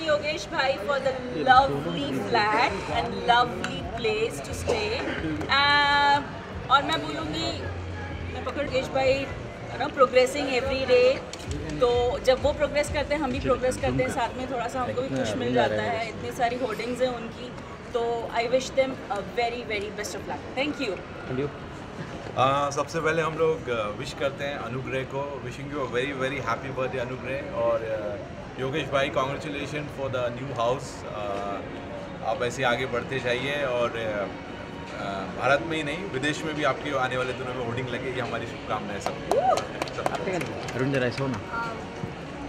Yogesh Bhai for the lovely flat and lovely place to stay. और मैं बोलूँगी, मैं पकड़ योगेश भाई प्रोग्रेसिंग एवरी डे, तो जब वो प्रोग्रेस करते हैं हम भी प्रोग्रेस करते हैं साथ में, थोड़ा सा हमको भी खुश मिल जाता है। इतनी सारी होर्डिंग्स हैं उनकी, तो I wish them a very very best of luck. Thank you. सबसे पहले हम लोग विश करते हैं अनुग्रह को, wishing you a very very happy birthday अनुग्रह। और योगेश भाई congratulation for the new house. आप ऐसे आगे बढ़ते जाइए और भारत में ही नहीं विदेश में भी आपके आने वाले दिनों में होर्डिंग लगे, ये हमारी शुभकामनाएं सबको।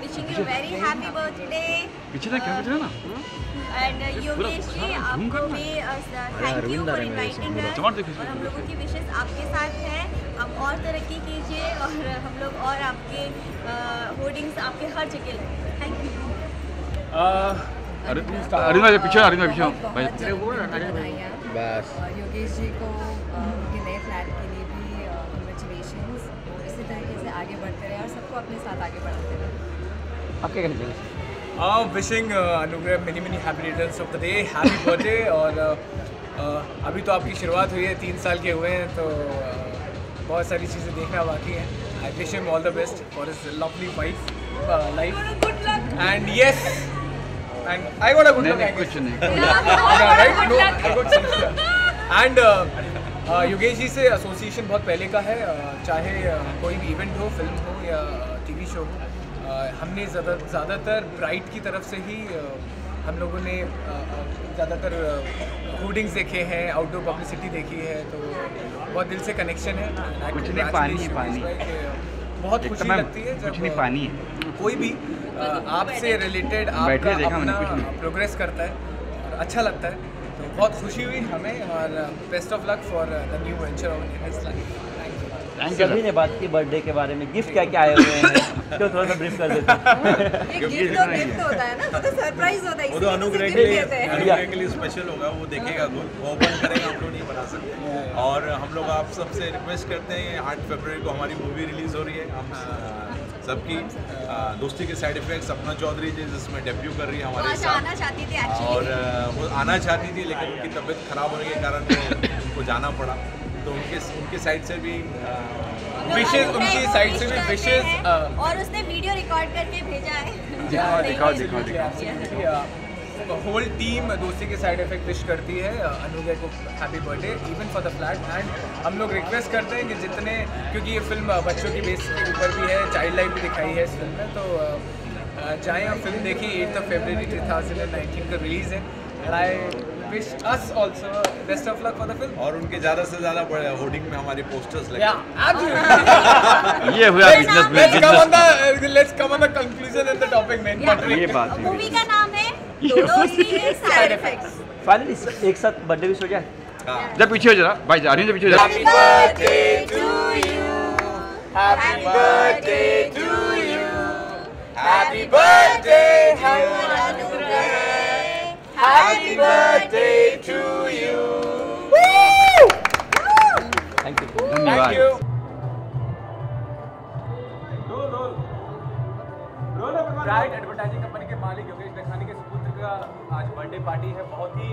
Wishing you very happy birthday. And Yogesh ji, आपको भी thank you for inviting us. और हम लोगों की विशेष आपके साथ है, आप और तरक्की कीजिए और हम लोग और आपके होर्डिंग्स आपके हर जगह लगे। Thank you. बस योगेश जी को उनके नए फ्लैट के लिए भी कंग्रेचुलेशंस, और इसी तरीके से आगे बढ़ते रहे और सबको अपने साथ आगे बढ़ाते रहे। आप क्या कहना चाहिए? विशिंग अनुग्रह many many happy returns of the day, happy birthday. और अभी तो आपकी शुरुआत हुई है, 3 साल के हुए हैं, तो बहुत सारी चीज़ें देखना बाकी है। I wish him all the best for his lovely wife life and yes and I got a good look. And Yogesh ji से एसोसिएशन बहुत पहले का है, चाहे कोई भी इवेंट हो, फिल्म हो या टीवी शो हो। हमने ज़्यादातर ब्राइट की तरफ से ही हम लोगों ने ज़्यादातर होर्डिंग्स देखे हैं, आउटडोर पब्लिसिटी देखी है, तो बहुत दिल से कनेक्शन है। बहुत खुशी लगती है जब कोई भी आपसे रिलेटेड आपका अपना प्रोग्रेस करता है और अच्छा लगता है, तो बहुत खुशी हुई हमें। और best of luck for the new venture of his life. Thank you. सभी ने बात की बर्थडे के बारे में, गिफ्ट क्या क्या आए हुए हैं, तो थोड़ा सा ब्रीफ कर देते हैं। गिफ्ट होता है ना, तो सरप्राइज होता है, वो तो अनुग्रह के लिए स्पेशल होगा, वो देखेगा, वो ओपन करेगा, हम लोग नहीं बना सकते। और हम लोग आप सबसे रिक्वेस्ट करते हैं, 8 फरवरी को हमारी मूवी रिलीज़ हो रही है, हम सबकी दोस्ती के साइड इफेक्ट्स। सपना चौधरी जी जिसमें डेब्यू कर रही है हमारे साथ, आना चाहती थी और वो आना चाहती थी, लेकिन उनकी तबीयत खराब होने के कारण उनको जाना पड़ा, तो उनके साइड से भी विशेष, उनकी साइड से भी विशेष। और उसने वीडियो रिकॉर्ड करके भेजा है। होल टीम दोस्ती के साइड इफेक्ट विश करती है अनुग्रह को happy birthday, even for the flat. And हम लोग रिक्वेस्ट करते हैं कि जितने, क्योंकि ये फिल्म बच्चों की बेस के ऊपर भी है, चाइल्ड लाइफ भी दिखाई है इस फिल्म में, तो जाएँ और फिल्म देखिए। 8 फरवरी 2019 को रिलीज़ है। And I wish us also best of luck for the film। और उनके ज़्यादा से ज़्यादा बड़े होर्डिंग में हमारे पोस्टर्स लगे। ये हुआ business. Let's come on the conclusion and the topic main part। ये बात है। मूवी का नाम है दोस्ती के साइड इफेक्ट्स। फाइनली एक साथ बर्थडे विश हो जाए। जब पीछे हो जरा भाई, जा रही है, पीछे हो जा। Happy birthday to you, happy birthday to you, happy birthday अनुग्रह, happy birthday to you। Thank you, Thank धन्यवाद। you। ब्राइट एडवर्टाइजिंग कंपनी के मालिक योगेश लखानी के सुपुत्र का आज बर्थडे पार्टी है। बहुत ही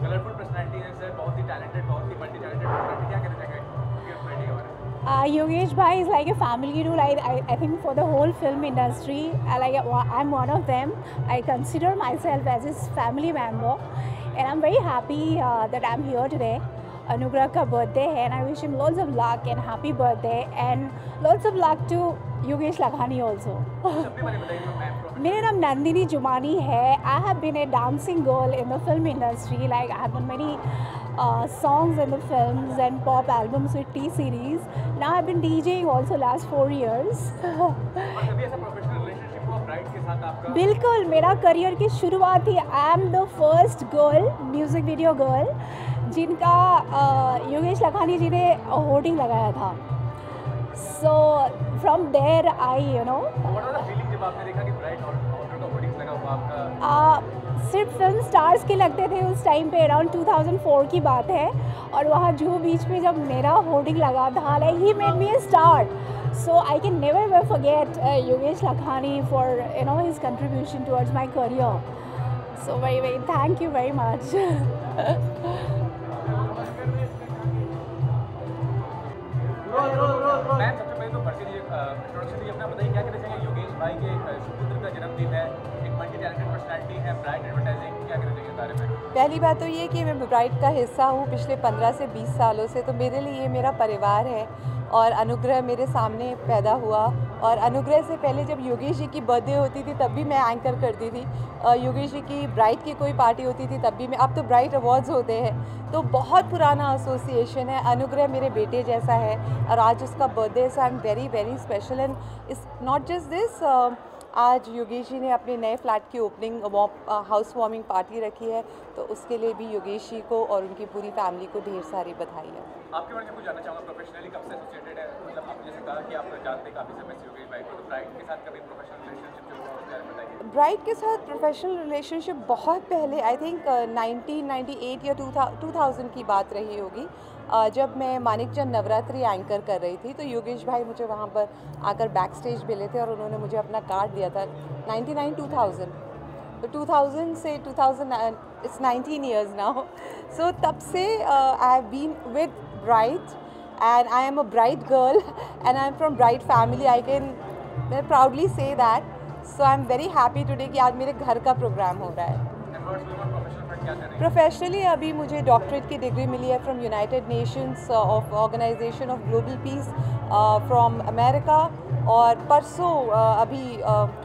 कलरफुल पर्सनैलिटी है सर, बहुत ही टैलेंटेड, बहुत ही मल्टी टैलेंटेड पर्सनैलिटी। क्या कहना चाहेंगे बर्थडे के बारे में? Yogesh Bhai is like a family to, like I think for the whole film industry. I'm one of them. I consider myself as his family member, and I'm very happy that I'm here today. Anugrah ka birthday hai, and I wish him lots of luck and happy birthday, and lots of luck to Yogesh Lakhani also. मेरा नाम नंदिनी जुमानी है। I have been a dancing girl in the film industry. Like I have done many songs in the films and pop albums with T-Series. Now I've been DJing also last 4 years. बिल्कुल, मेरा career की शुरुआत ही, I am the first girl, music video girl, जिनका योगेश लखानी जी ने hoarding लगाया था। So from there eye, you know. What was the feeling जब आपने देखा कि ब्राइट ऑर्डर का होर्डिंग्स लगा हुआ आपका? सिर्फ फिल्म स्टार्स के लगते थे उस टाइम पे, अराउंड 2004 की बात है, और वहाँ जुहू बीच पे जब मेरा होर्डिंग लगा था, like he made me a star. So I can never forget Yogesh Lakhani for, you know, his contribution towards my career. So very thank you very much. Ma'am सबसे पहले तो बढ़ते रहिए, इंट्रोडक्शन दीजिए अपना, बताइए क्या कहना चाहेंगे योगेश भाई के सुपुत्र का जन्मदिन है, एक मल्टी टैलेंटेड पर्सनालिटी है, ब्राइट एडवर्टाइजिंग, क्या कहना चाहिए इस बारे में? पहली बात तो ये कि मैं ब्राइट का हिस्सा हूँ पिछले 15 से 20 सालों से, तो मेरे लिए ये मेरा परिवार है. और अनुग्रह मेरे सामने पैदा हुआ, और अनुग्रह से पहले जब योगेश जी की बर्थडे होती थी तब भी मैं एंकर करती थी. योगेश जी की ब्राइट की कोई पार्टी होती थी तब भी मैं. अब तो ब्राइट अवार्ड्स होते हैं, तो बहुत पुराना एसोसिएशन है. अनुग्रह मेरे बेटे जैसा है, और आज उसका birthday, so I am very special. And it's not just this, आज योगेश जी ने अपने नए फ्लैट की ओपनिंग हाउस वार्मिंग पार्टी रखी है, तो उसके लिए भी योगेश जी को और उनकी पूरी फैमिली को ढेर सारी बधाई है. आपके बारे में कुछ जानना चाहूँगा, प्रोफेशनली कब से एसोसिएटेड है, मतलब आपने जैसे कहा कि आप जानते हैं काफ़ी समय से योगेश भाई को, तो ब्राइट के साथ कभी प्रोफेशनल रिलेशनशिप जो हुआ उसके बारे में बताइए. ब्राइट के साथ प्रोफेशनल रिलेशनशिप बहुत पहले, आई थिंक 1998 या 2000 की बात रही होगी, जब मैं मानिकचंद नवरात्रि एंकर कर रही थी. तो योगेश भाई मुझे वहाँ पर आकर बैक स्टेज मिले थे, और उन्होंने मुझे अपना कार्ड दिया था. 99-2000, तो 2000 से 2000, इट्स 19 years नाउ. सो तब से I have been with bright, and I am a bright girl, and I am from bright family. I can proudly say that. So I am very happy today कि आज मेरे घर का programme हो रहा है. प्रोफेशनली अभी मुझे डॉक्टरेट की डिग्री मिली है from United Nations of organisation of global peace from America. और परसों अभी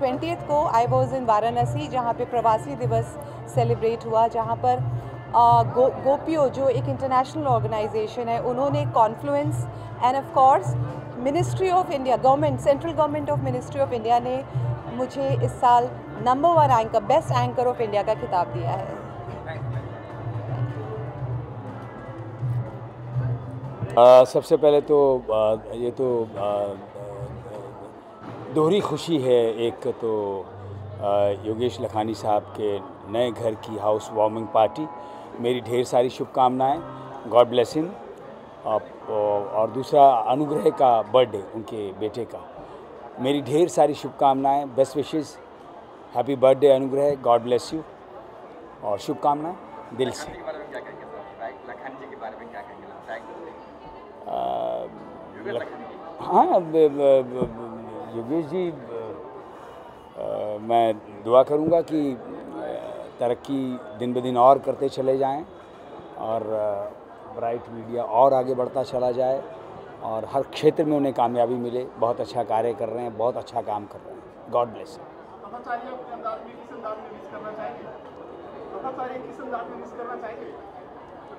20th को आई वॉज इन वाराणसी, जहाँ पे प्रवासी दिवस सेलिब्रेट हुआ, जहाँ पर गोपियो जो एक इंटरनेशनल ऑर्गेनाइजेशन है, उन्होंने Confluence end of course ministry of India, government, central government of ministry of India ने मुझे इस साल number 1 anchor, best anchor of India का खिताब दिया है. सबसे पहले तो ये तो दोहरी खुशी है. एक तो योगेश लखानी साहब के नए घर की हाउस वार्मिंग पार्टी, मेरी ढेर सारी शुभकामनाएं, गॉड ब्लेस हिम. और दूसरा अनुग्रह का बर्थडे, उनके बेटे का, मेरी ढेर सारी शुभकामनाएं, बेस्ट विशेस, हैप्पी बर्थडे अनुग्रह, गॉड ब्लेस यू, और शुभकामनाएं दिल से. हाँ, योगेश जी, मैं दुआ करूँगा कि तरक्की दिन ब दिन और करते चले जाएं, और ब्राइट मीडिया और आगे बढ़ता चला जाए, और हर क्षेत्र में उन्हें कामयाबी मिले. बहुत अच्छा कार्य कर रहे हैं, बहुत अच्छा काम कर रहे हैं. God bless.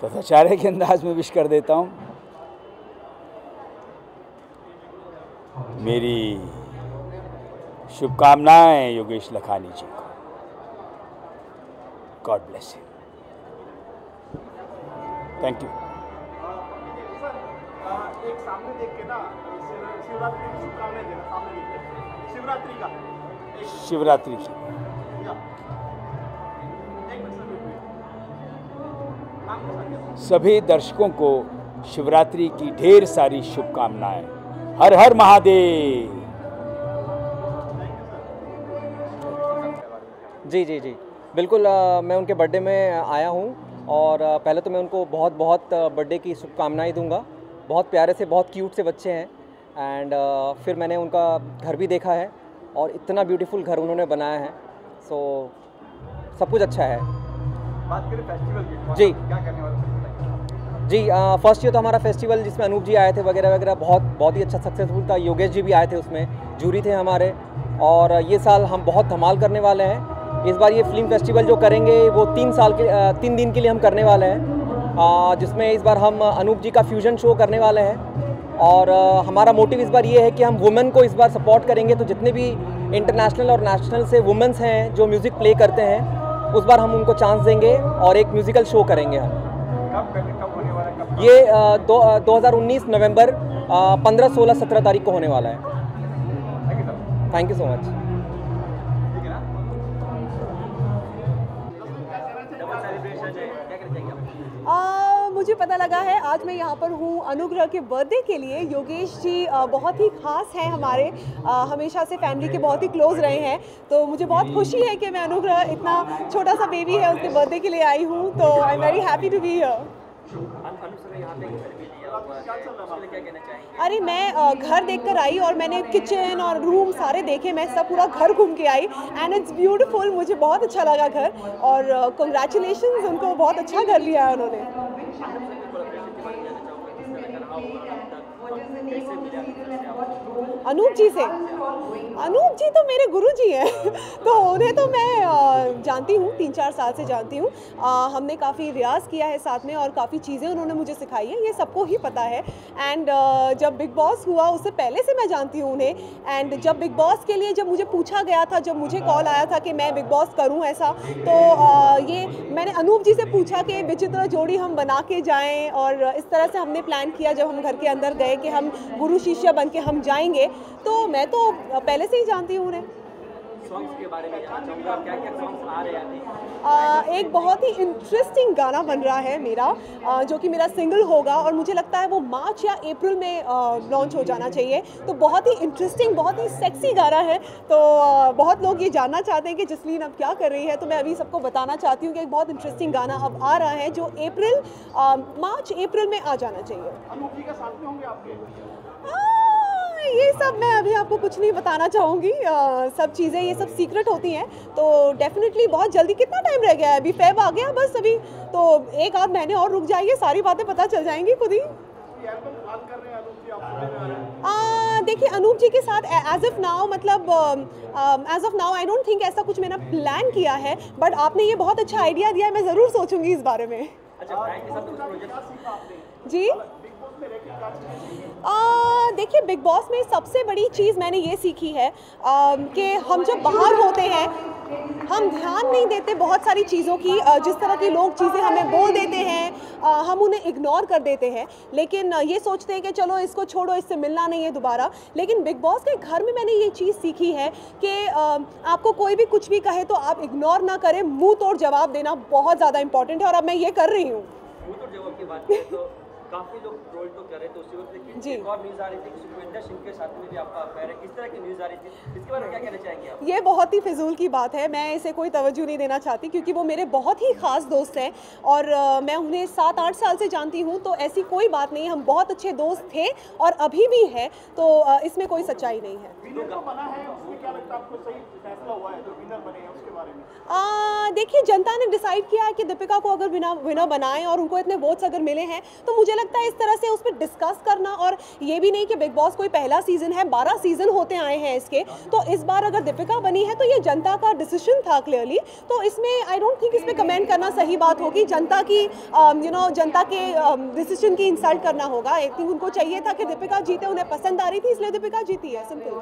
तथाचार्य के अंदाज में विश कर देता हूँ. मेरी शुभकामनाएं योगेश लखानी जी को. God bless you. Thank you. एक सामने देख के ना शिवरात्रि की शुभकामनाएं देना, सामने देख के शिवरात्रि का, शिवरात्रि की. सभी दर्शकों को शिवरात्रि की ढेर सारी शुभकामनाएं. हर हर महादेव. जी जी जी बिल्कुल. मैं उनके बर्थडे में आया हूँ, और पहले तो मैं उनको बहुत बहुत बर्थडे की शुभकामनाएं दूंगा. बहुत प्यारे से, बहुत क्यूट से बच्चे हैं. एंड फिर मैंने उनका घर भी देखा है, और इतना ब्यूटीफुल घर उन्होंने बनाया है. सो सब कुछ अच्छा है. बात करें फेस्टिवल की, जी क्या करने वाले जी, फर्स्ट ईयर तो हमारा फेस्टिवल जिसमें अनूप जी आए थे वगैरह वगैरह, बहुत ही अच्छा सक्सेसफुल था. योगेश जी भी आए थे, उसमें जूरी थे हमारे. और ये साल हम बहुत धमाल करने वाले हैं. इस बार ये फिल्म फेस्टिवल जो करेंगे वो 3 दिन के लिए हम करने वाले हैं, जिसमें इस बार हम अनूप जी का फ्यूजन शो करने वाले हैं. और हमारा मोटिव इस बार ये है कि हम वुमेन को इस बार सपोर्ट करेंगे. तो जितने भी इंटरनेशनल और नेशनल से वुमेन्स हैं जो म्यूज़िक प्ले करते हैं, उस बार हम उनको चांस देंगे और एक म्यूज़िकल शो करेंगे हम. कब होने वाला है? ये 2019 नवंबर 15, 16, 17 तारीख को होने वाला है. Thank you so much. मुझे पता लगा है आज मैं यहाँ पर हूँ अनुग्रह के बर्थडे के लिए। योगेश जी बहुत ही खास हैं हमारे, हमेशा से फैमिली के बहुत ही क्लोज रहे हैं, तो मुझे बहुत खुशी है कि मैं अनुग्रह इतना छोटा सा बेबी है उसके बर्थडे के लिए आई हूँ, तो I am very happy to be here. अरे मैं घर देखकर आई और मैंने किचन और रूम सारे देखे, मैं सब पूरा घर घूम के आई एंड इट्स ब्यूटीफुल। मुझे बहुत अच्छा लगा घर, और कंग्रेचुलेशंस, उनको बहुत अच्छा घर लिया है उन्होंने। अनूप जी से, अनूप जी तो मेरे गुरु जी हैं तो उन्हें तो मैं जानती हूँ, 3-4 साल से जानती हूँ। हमने काफ़ी रियाज़ किया है साथ में और काफ़ी चीज़ें उन्होंने मुझे सिखाई है, ये सबको ही पता है। एंड जब बिग बॉस हुआ उससे पहले से मैं जानती हूँ उन्हें, एंड जब बिग बॉस के लिए जब मुझे पूछा गया था, जब मुझे कॉल आया था कि मैं बिग बॉस करूँ ऐसा, तो ये मैंने अनूप जी से पूछा कि विचित्र जोड़ी हम बना के जाएँ, और इस तरह से हमने प्लान किया जब हम घर के अंदर गए कि हम गुरु शिष्य बन के हम जाएंगे। तो मैं तो पहले से ही जानती हूँ उन्हें। सॉन्ग्स के बारे में जानना चाहूँगा, क्या-क्या सॉन्ग्स आ रहे हैं? एक बहुत ही इंटरेस्टिंग गाना बन रहा है मेरा, जो कि मेरा सिंगल होगा, और मुझे लगता है वो मार्च या अप्रैल में लॉन्च हो जाना चाहिए। तो बहुत ही इंटरेस्टिंग, बहुत ही सेक्सी गाना है। तो बहुत लोग ये जानना चाहते हैं कि जसलीन अब क्या कर रही है, तो मैं अभी सबको बताना चाहती हूँ कि एक बहुत इंटरेस्टिंग गाना अब आ रहा है जो मार्च अप्रैल में आ जाना चाहिए। अनूप जी के साथ में होंगे आपके? ये सब मैं अभी आपको कुछ नहीं बताना चाहूँगी, सब चीज़ें ये सब सीक्रेट होती हैं। तो डेफिनेटली बहुत जल्दी, कितना टाइम रह गया है, अभी फेब आ गया बस अभी, तो 1-8 महीने और रुक जाइए, सारी बातें पता चल जाएंगी खुद ही। देखिए अनूप जी के साथ एज ऑफ नाउ, मतलब as of now I don't think ऐसा कुछ मैंने प्लान किया है, बट आपने ये बहुत अच्छा आइडिया दिया है, मैं ज़रूर सोचूंगी इस बारे में। जी देखिए बिग बॉस में सबसे बड़ी चीज़ मैंने ये सीखी है कि हम जब बाहर होते हैं हम ध्यान नहीं देते बहुत सारी चीज़ों की, जिस तरह की लोग चीज़ें हमें बोल देते हैं हम उन्हें इग्नोर कर देते हैं, लेकिन ये सोचते हैं कि चलो इसको छोड़ो, इससे मिलना नहीं है दोबारा। लेकिन बिग बॉस के घर में मैंने ये चीज़ सीखी है कि आपको कोई भी कुछ भी कहे तो आप इग्नोर ना करें, मुँह तोड़ जवाब देना बहुत ज़्यादा इंपॉर्टेंट है, और अब मैं ये कर रही हूँ। मुँह तोड़ जवाब की बात करें तो काफी लोग ट्रोल तो कर रहे थे उसी वक्त, लेकिन एक और न्यूज़ आ रही थी कि सुखविंदर सिंह के साथ में भी आपका अफेयर है, किस तरह की न्यूज़ आ रही थी, इसके बारे में क्या कहना चाहेंगे आप? ये बहुत ही फिजूल की बात है, मैं इसे कोई तवज्जो नहीं देना चाहती, क्योंकि वो मेरे बहुत ही खास दोस्त हैं और मैं उन्हें 7-8 साल से जानती हूँ, तो ऐसी कोई बात नहीं, हम बहुत अच्छे दोस्त थे और अभी भी है, तो इसमें कोई सच्चाई नहीं है। देखिए जनता ने डिसाइड किया है कि दीपिका को अगर विनर बनाएं और उनको इतने वोट्स अगर मिले हैं, तो मुझे लगता है इस तरह से उस पर डिस्कस करना, और ये भी नहीं कि बिग बॉस कोई पहला सीजन है, 12 सीजन होते आए हैं इसके, तो इस बार अगर दीपिका बनी है तो ये जनता का डिसीजन था क्लियरली, तो इसमें आई डोंट थिंक इसमें कमेंट करना सही बात होगी। जनता की जनता के डिसीजन की इंसल्ट करना होगा। आई थिंक उनको चाहिए था कि दीपिका जीते, उन्हें पसंद आ रही थी इसलिए दीपिका जीती है, सिंपल।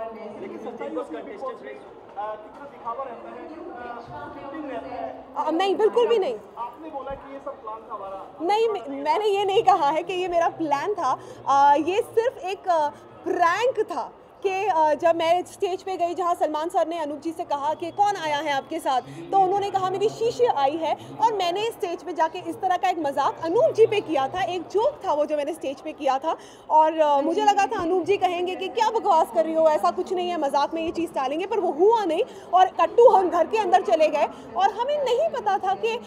नहीं, बिल्कुल भी नहीं। आपने बोला कि ये सब प्लान था हमारा। नहीं, मैंने ये नहीं कहा है कि ये मेरा प्लान था, ये सिर्फ एक प्रैंक था कि जब मैं स्टेज पे गई जहाँ सलमान सर ने अनूप जी से कहा कि कौन आया है आपके साथ, तो उन्होंने कहा मेरी शिष्य आई है, और मैंने स्टेज पे जाके इस तरह का एक मजाक अनूप जी पे किया था, एक जोक था वो जो मैंने स्टेज पे किया था, और मुझे लगा था अनूप जी कहेंगे कि क्या बकवास कर रही हो, ऐसा कुछ नहीं है, मजाक में ये चीज़ डालेंगे, पर वो हुआ नहीं, और कट्टू हम घर के अंदर चले गए, और हमें नहीं पता था कि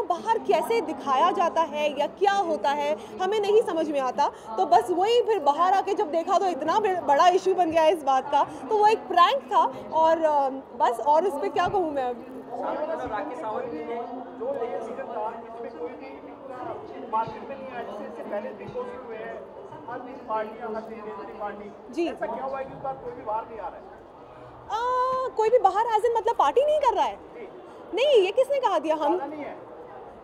बाहर कैसे दिखाया जाता है या क्या होता है, हमें नहीं समझ में आता, तो बस वही फिर बाहर आके जब देखा तो इतना बड़ा इशू बन गया इस बात का, तो वो एक प्रैंक था, और बस, और उस पर क्या कहूँ मैं अब। राकेश सावंत जी ने जो सीजन था इसमें कोई भी मार्केट में नहीं आया, जिससे पहले बिग बॉस हुए हैं, हर दिन पार्टियां, हर दिन पार्टी जी, ऐसा क्या हुआ है कि इस बार कोई भी बाहर नहीं आ रहा है? कोई भी बाहर एज इन मतलब पार्टी नहीं कर रहा है? नहीं, ये किसने कहा दिया? हम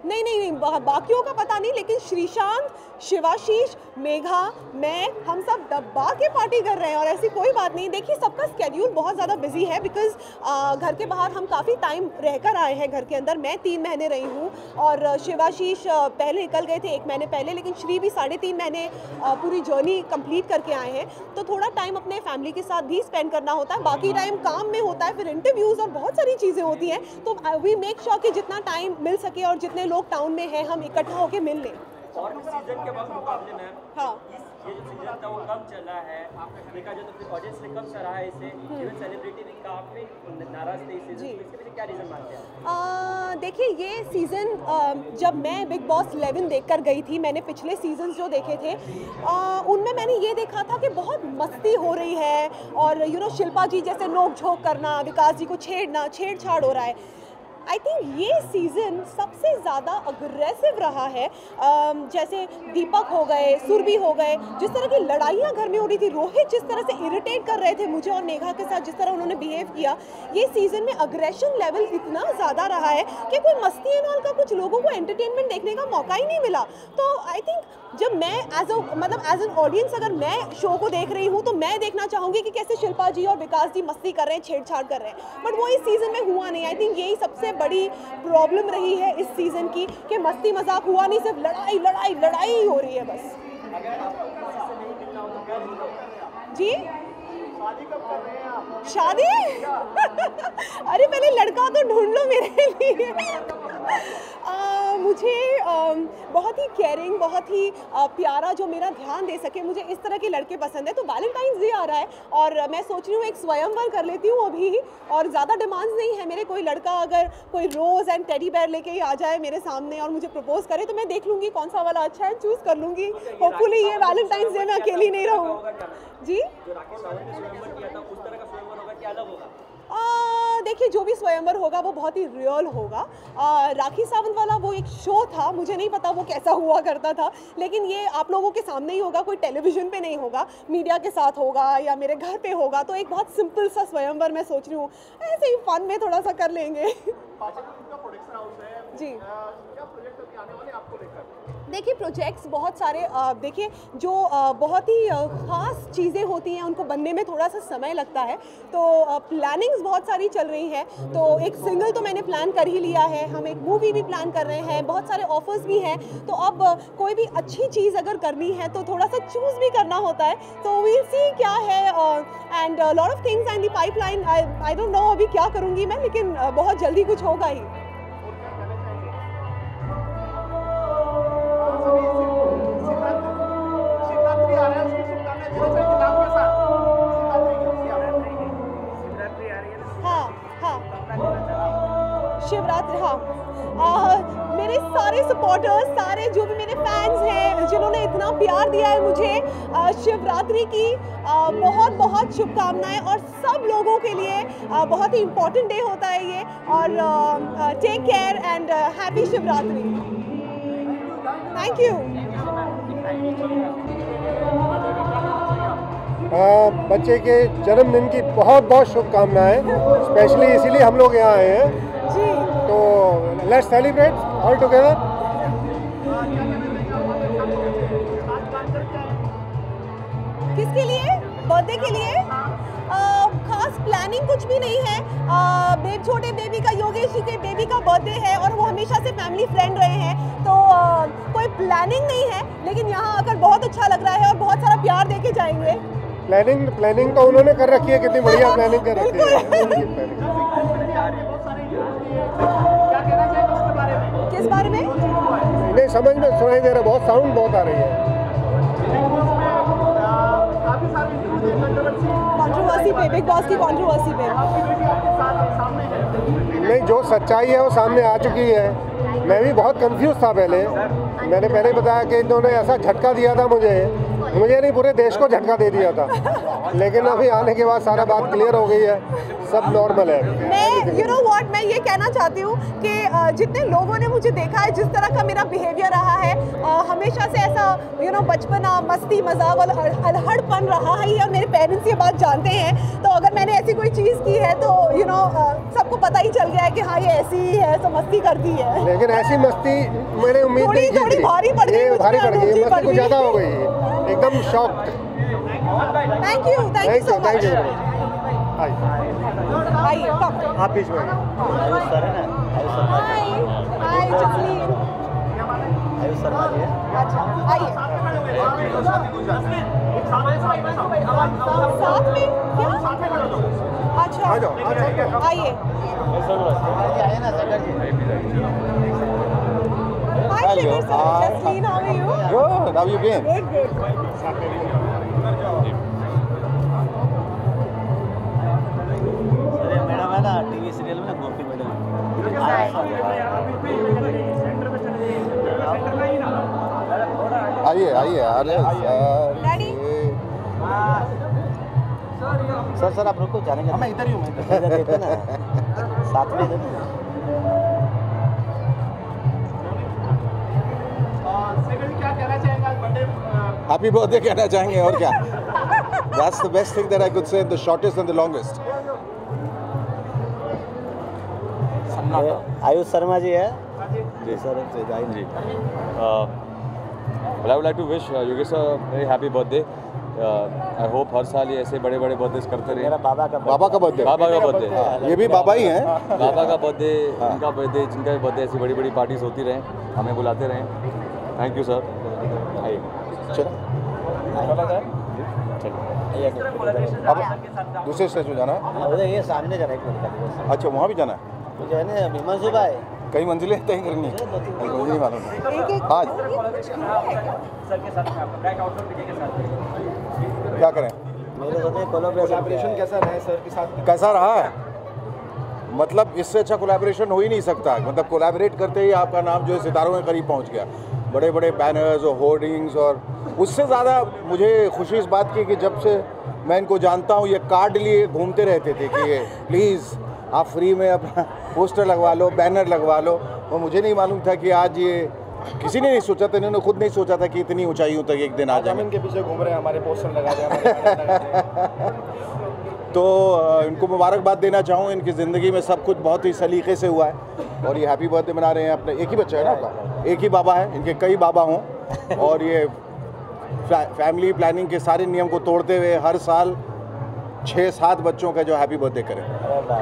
नहीं, बाकियों का पता नहीं, लेकिन श्रीशांत, शिवाशीष, मेघा, मैं, हम सब दबा के पार्टी कर रहे हैं और ऐसी कोई बात नहीं। देखिए सबका स्केड्यूल बहुत ज़्यादा बिजी है बिकॉज घर के बाहर हम काफ़ी टाइम रहकर आए हैं, घर के अंदर मैं 3 महीने रही हूँ और शिवाशीष पहले निकल गए थे 1 महीने पहले, लेकिन श्री भी 3.5 महीने पूरी जर्नी कंप्लीट करके आए हैं। तो थोड़ा टाइम अपने फैमिली के साथ भी स्पेंड करना होता है, बाकी टाइम काम में होता है, फिर इंटरव्यूज़ और बहुत सारी चीज़ें होती हैं। तो वी मेक श्योर कि जितना टाइम मिल सके और जितने लोग टाउन में हैं हम इकट्ठा होकर मिल लें। और सीजन के बाद मुकाबले में हाँ, ये जो सीजन था वो कम चला है, आपने देखा जो तो फिर ऑडियंस ने कम सराहा है इसे, इवन सेलिब्रिटी भी काफी नाराज थे इस सीजन, इसके पीछे क्या रीजन मानते हैं? देखिए ये सीज़न जब मैं बिग बॉस 11 देखकर गई थी, मैंने पिछले सीजन जो देखे थे उनमें मैंने ये देखा था कि बहुत मस्ती हो रही है और शिल्पा जी जैसे नोक झोंक करना, विकास जी को छेड़छाड़ हो रहा है। आई थिंक ये सीज़न सबसे ज़्यादा अग्रेसिव रहा है। जैसे दीपक हो गए, सुरभि हो गए, जिस तरह की लड़ाइयाँ घर में हो रही थी, रोहित जिस तरह से इरिटेट कर रहे थे मुझे और नेहा के साथ, जिस तरह उन्होंने बिहेव किया, ये सीज़न में अग्रेशन लेवल इतना ज़्यादा रहा है कि कोई मस्ती एंड ऑल का कुछ लोगों को एंटरटेनमेंट देखने का मौका ही नहीं मिला। तो आई थिंक जब मैं एज एन ऑडियंस अगर मैं शो को देख रही हूँ तो मैं देखना चाहूँगी कि कैसे शिल्पा जी और विकास जी मस्ती कर रहे हैं, छेड़छाड़ कर रहे हैं, बट वो इस सीज़न में हुआ नहीं। आई थिंक यही सबसे बड़ी प्रॉब्लम रही है इस सीज़न की कि मस्ती मजाक हुआ नहीं, सिर्फ लड़ाई ही हो रही है बस। जी शादी अरे पहले लड़का तो ढूंढ लो मेरे लिए। मुझे बहुत ही केयरिंग, बहुत ही प्यारा, जो मेरा ध्यान दे सके, मुझे इस तरह के लड़के पसंद है। तो वैलेंटाइंस डे आ रहा है और मैं सोच रही हूँ एक स्वयंवर कर लेती हूँ अभी, और ज़्यादा डिमांड्स नहीं है मेरे। कोई लड़का अगर कोई रोज़ एंड टेडी बेयर लेके ही आ जाए मेरे सामने और मुझे प्रपोज करे तो मैं देख लूँगी कौन सा वाला अच्छा है, चूज़ कर लूँगी। होपफुली ये वैलेंटाइंस डे में अकेली नहीं रहूँ। जी देखिए जो भी स्वयंवर होगा वो बहुत ही रियल होगा। राखी सावंत वाला वो एक शो था, मुझे नहीं पता वो कैसा हुआ करता था, लेकिन ये आप लोगों के सामने ही होगा, कोई टेलीविज़न पे नहीं होगा, मीडिया के साथ होगा या मेरे घर पे होगा। तो एक बहुत सिंपल सा स्वयंवर मैं सोच रही हूँ, ऐसे ही फन में थोड़ा सा कर लेंगे। जी देखिए प्रोजेक्ट्स बहुत सारे, देखिए जो बहुत ही ख़ास चीज़ें होती हैं उनको बनने में थोड़ा सा समय लगता है, तो प्लानिंग्स बहुत सारी चल रही हैं। तो एक सिंगल तो मैंने प्लान कर ही लिया है, हम एक मूवी भी प्लान कर रहे हैं, बहुत सारे ऑफर्स भी हैं। तो अब कोई भी अच्छी चीज़ अगर करनी है तो थोड़ा सा चूज़ भी करना होता है। तो वील सी क्या है, and lot of things and the pipeline. I don't know अभी क्या करूँगी मैं, लेकिन बहुत जल्दी कुछ होगा ही। शिवरात्रि, हाँ, मेरे सारे सपोर्टर्स, सारे जो भी मेरे फैंस हैं जिन्होंने इतना प्यार दिया है मुझे, शिवरात्रि की बहुत बहुत शुभकामनाएं। और सब लोगों के लिए बहुत ही इम्पोर्टेंट डे होता है ये, और take care and happy Shivratri. Thank you. बच्चे के जन्मदिन की बहुत बहुत शुभकामनाएं, स्पेशली इसीलिए हम लोग यहाँ आए हैं जी। तो लेट्स सेलिब्रेट ऑल टुगेदर। किसके लिए? बर्थडे के लिए खास प्लानिंग कुछ भी नहीं है। छोटे बेबी का, योगेश जी के बेबी का बर्थडे है और वो हमेशा से फैमिली फ्रेंड रहे हैं, तो कोई प्लानिंग नहीं है, लेकिन यहाँ आकर बहुत अच्छा लग रहा है और बहुत सारा प्यार देके जाएंगे। प्लानिंग तो उन्होंने कर रखी है, कितनी बढ़िया प्लानिंग कर रखी है। किस बारे में? नहीं समझ में सुनाई दे रहा, बहुत साउंड बहुत आ रही है। कंट्रोवर्सी पे, बिग बॉस की कंट्रोवर्सी पे। नहीं, जो सच्चाई है वो सामने आ चुकी है। मैं भी बहुत कंफ्यूज था पहले, मैंने पहले बताया कि इन्होंने ऐसा झटका दिया था मुझे मुझे नहीं, पूरे देश को झटका दे दिया था, लेकिन अभी आने के बाद सारा बात क्लियर हो गई है, सब नॉर्मल है। मैं यू नो व्हाट, मैं ये कहना चाहती हूँ कि जितने लोगों ने मुझे देखा है, जिस तरह का मेरा बिहेवियर रहा है, हमेशा से ऐसा यू नो बचपना, मस्ती मजाक और अल्हड़पन रहा है, और मेरे पेरेंट्स ये बात जानते हैं। तो अगर मैंने ऐसी कोई चीज़ की है तो यू नो सबको पता ही चल गया है कि हाँ ये ऐसी ही है, तो मस्ती करती है। लेकिन ऐसी मस्ती मैंने उम्मीद नहीं की थी। थोड़ी भारी पड़ गई, भारी पड़ गई, मस्ती कुछ ज़्यादा हो गई, एकदम shocked. Thank you so much. आइए आप बीच में। हाय जसलीन। अच्छा आइए। साथ में क्या? अच्छा आइए। Hi Shikhar sir, Jessleen, how are you? Good, how you been? Good. Madam है ना टीवी सीरियल में ना गोपी मैडम। आइए अरे सर आप रुको, जानेंगे। मैं इधर ही हूँ, मैं ना साथ में इधर। क्या कहना चाहेंगे आज बर्थडे? हैप्पी बर्थडे कहना चाहेंगे, और क्या। That's the best thing that I could say, the shortest and the longest. Ayush Sharma ji है जी सर जी। Well, I would like to wish Yogesh a very happy birthday. I hope हर साल ये ऐसे बड़े बर्थडे करते रहे। मेरा बाबा का बर्थडे, ये भी बाबा ही हैं। बाबा का बर्थडे, उनका बर्थडे, जिनका भी बर्थडे, ऐसी बड़ी पार्टीज होती रहें, हमें बुलाते रहें। Thank you sir. आइए अब दूसरे स्टेज में जाना है, ये सामने जाना है। अच्छा वहाँ भी जाना है, तो जो है ना हिमांशु भाई कई मंजिलें तय करनी है, मुझे नहीं मालूम। हाँ क्या करें, मेरे साथ कोलैबोरेशन कैसा रहा है सर के साथ? कैसा रहा है, मतलब इससे अच्छा कोलैबोरेशन हो ही नहीं सकता। मतलब कोलैबोरेट करते ही आपका नाम जो है सितारों के करीब पहुंच गया, बड़े बैनर्स और होर्डिंग्स। और उससे ज़्यादा मुझे खुशी इस बात की कि जब से मैं इनको जानता हूँ, ये कार्ड लिए घूमते रहते थे कि ये प्लीज़ आप फ्री में अपना पोस्टर लगवा लो, बैनर लगवा लो। और मुझे नहीं मालूम था कि आज ये किसी ने नहीं सोचा था, इन्होंने खुद नहीं सोचा था कि इतनी ऊंचाइयों तक एक दिन आ जाए। इनके पीछे घूम रहे हैं, हमारे पोस्टर लगा रहे। तो इनको मुबारकबाद देना चाहूँ, इनकी ज़िंदगी में सब कुछ बहुत ही सलीके से हुआ है और ये हैप्पी बर्थडे मना रहे हैं। अपने एक ही बच्चा है ना आपका, एक ही बाबा है, इनके कई बाबा हों, और ये फैमिली प्लानिंग के सारे नियम को तोड़ते हुए हर साल 6-7 बच्चों का जो हैप्पी बर्थडे करें,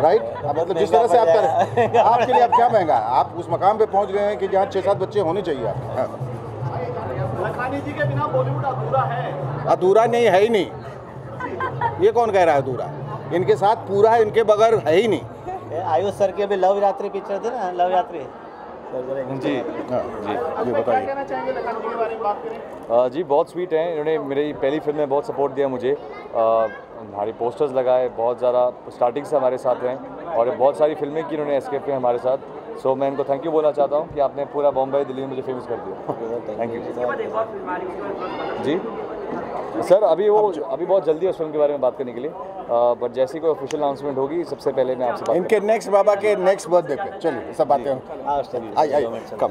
राइट। मतलब जिस तरह से आप करें, आपके लिए अब क्या महंगा है, आप उस मकाम पे पहुंच गए हैं कि जहाँ 6-7 बच्चे होने चाहिए आप। लखानी जी के बिना बॉलीवुड अधूरा है? अधूरा नहीं है ही नहीं, ये कौन कह रहा है अधूरा, इनके साथ पूरा है, इनके बगैर है ही नहीं। आयुष सर के भी लव यात्री पिक्चर थे ना, लव यात्री जी जी बताइए। कहना चाहेंगे लखानी जी के बारे में बात करें? जी बहुत स्वीट हैं, इन्होंने मेरी पहली फिल्म में बहुत सपोर्ट दिया मुझे, हमारी पोस्टर्स लगाए, बहुत ज़्यादा स्टार्टिंग से हमारे साथ हैं और बहुत सारी फिल्में की इन्होंने एस्केप में हमारे साथ। सो मैं इनको थैंक यू बोलना चाहता हूँ कि आपने पूरा बॉम्बे दिल्ली में मुझे फेमस कर दिया। Thank you ji sir. अभी बहुत जल्दी है उस फिल्म के बारे में बात करने के लिए, बट जैसी कोई ऑफिशियल अनाउंसमेंट होगी सबसे पहले मैं आपसे बात इनके नेक्स्ट बाबा के नेक्स्ट बर्थडे पे चलिए सब बातें आइए कम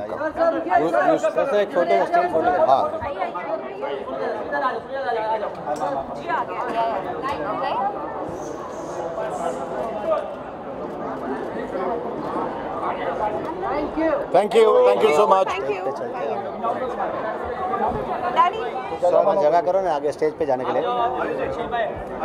थैंक यू सो मच। जगह करो ना आगे स्टेज पे जाने के लिए।